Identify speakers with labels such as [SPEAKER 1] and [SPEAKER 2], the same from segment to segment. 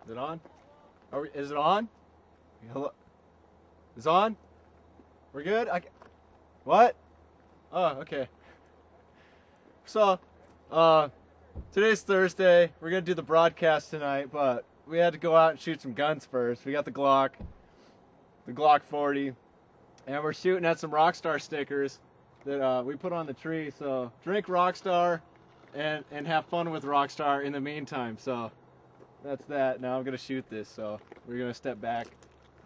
[SPEAKER 1] Is it on? Is it on? Hello? Is it on? We're good? What? Oh, okay. So, today's Thursday. We're gonna do the broadcast tonight, but we had to go out and shoot some guns first. We got the Glock 40, and we're shooting at some Rockstar stickers that we put on the tree. So drink Rockstar and have fun with Rockstar in the meantime. So that's that. Now I'm gonna shoot this. So we're gonna step back,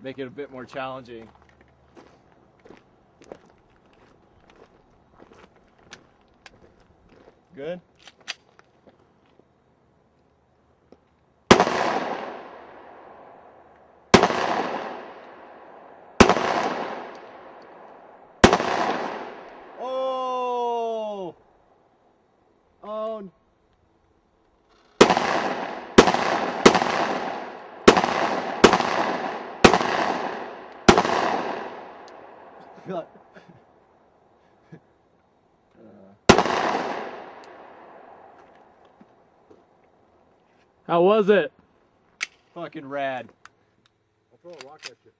[SPEAKER 1] make it a bit more challenging. Good? Oh! Oh! God.
[SPEAKER 2] How was it?
[SPEAKER 1] Fucking rad.
[SPEAKER 3] I'll throw a rock at you.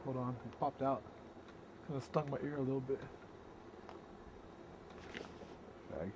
[SPEAKER 2] Hold on, it popped out. Kind of stung my ear a little bit.
[SPEAKER 3] Fag.